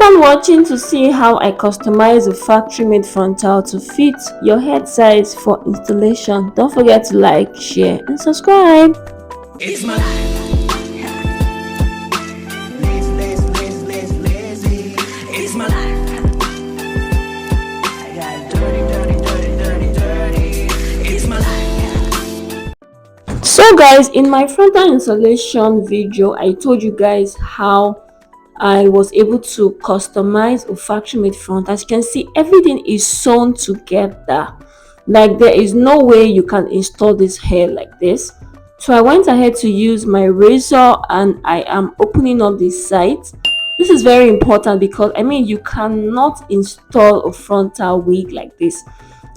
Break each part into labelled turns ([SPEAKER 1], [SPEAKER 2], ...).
[SPEAKER 1] Keep on watching to see how I customize the factory made frontal to fit your head size for installation. Don't forget to like, share and subscribe. It's my life. Lazy. It's my life. I got dirty. It's my life. So guys, in my frontal installation video, I told you guys how I was able to customize a factory made front. As you can see, everything is sewn together. Like there is no way you can install this hair like this. So I went ahead to use my razor and I am opening up this site. This is very important because you cannot install a frontal wig like this.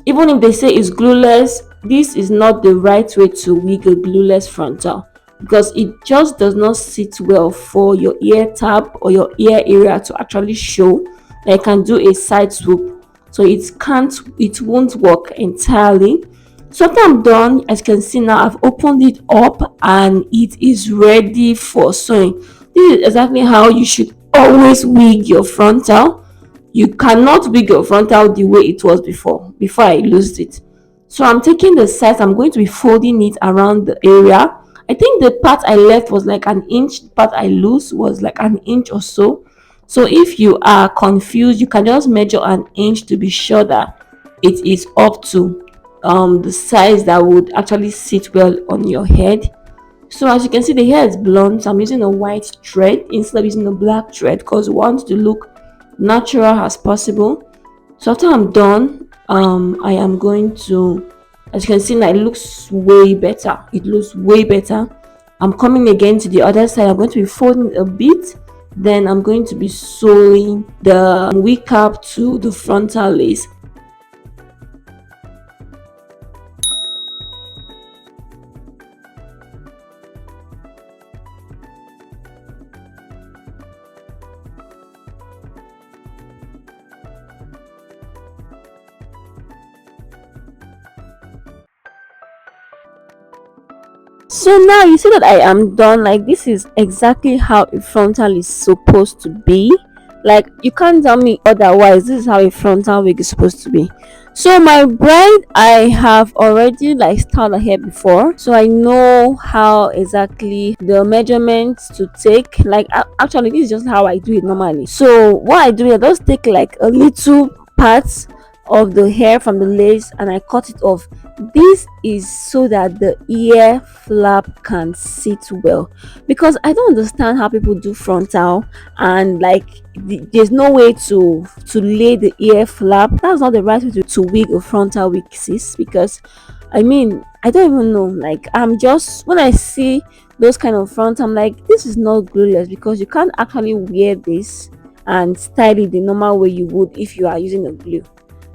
[SPEAKER 1] Even if they say it's glueless, this is not the right way to wig a glueless frontal, because it just does not sit well for your ear tab or your ear area to actually show that I can do a side swoop. So it won't work entirely. So after I'm done, as you can see now, I've opened it up and it is ready for sewing. This is exactly how you should always wig your frontal. You cannot wig your frontal the way it was before I loosed it. So I'm taking the size, I'm going to be folding it around the area. I think the part I left was like an inch, the part I loose was like an inch or so. So if you are confused, you can just measure an inch to be sure that it is up to the size that would actually sit well on your head. So as you can see, the hair is blonde, so I'm using a white thread instead of using a black thread because we want to look natural as possible. So after I'm done, I am going to, as you can see now, it looks way better. I'm coming again to the other side. I'm going to be folding a bit, then I'm going to be sewing the wig cap to the frontal lace. So now you see that I am done. Like this is exactly how a frontal is supposed to be. Like you can't tell me otherwise. This is how a frontal wig is supposed to be. So my bride, I have already like styled her hair before, so I know how exactly the measurements to take. Like actually this is just how I do it normally. So what I do is I just take like a little part of the hair from the lace and I cut it off. This is so that the ear flap can sit well, because I don't understand how people do frontal and like there's no way to lay the ear flap. That's not the right way to wig a frontal wig, sis, because I don't even know. Like I'm just, when I see those kind of fronts, I'm like, this is not glueless, because you can't actually wear this and style it the normal way you would if you are using a glue.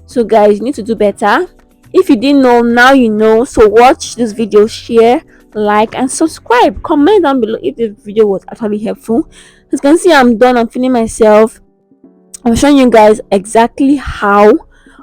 [SPEAKER 1] So guys, you need to do better. If you didn't know, now you know. So watch this video, share, like and subscribe. Comment down below if this video was actually helpful. As you can see, I'm done. I'm feeling myself. I'm showing you guys exactly how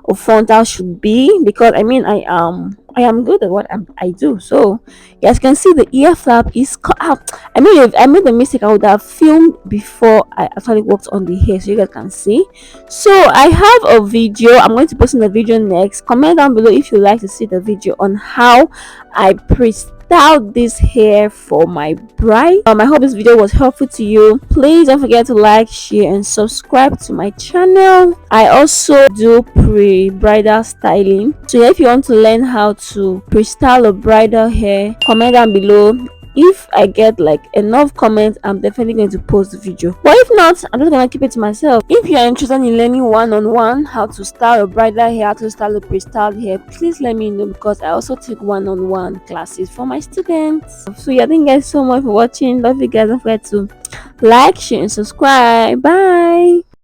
[SPEAKER 1] a frontal should be, because I am good at what I do. So you guys can see the ear flap is cut out. If I made the mistake, I would have filmed before I actually worked on the hair, so you guys can see. So I have a video. I'm going to post in the video next. Comment down below if you like to see the video on how I styled this hair for my bride. I hope this video was helpful to you. Please don't forget to like, share and subscribe to my channel. I also do pre-bridal styling, so if you want to learn how to pre-style a bridal hair, comment down below. If I get like enough comments, I'm definitely going to post the video, but if not, I'm just gonna keep it to myself. If you are interested in learning one-on-one how to style a bridal hair, how to style a pre-styled hair, please let me know, because I also take one-on-one classes for my students. So yeah, thank you guys so much for watching. Love you guys. Don't forget to like, share and subscribe. Bye.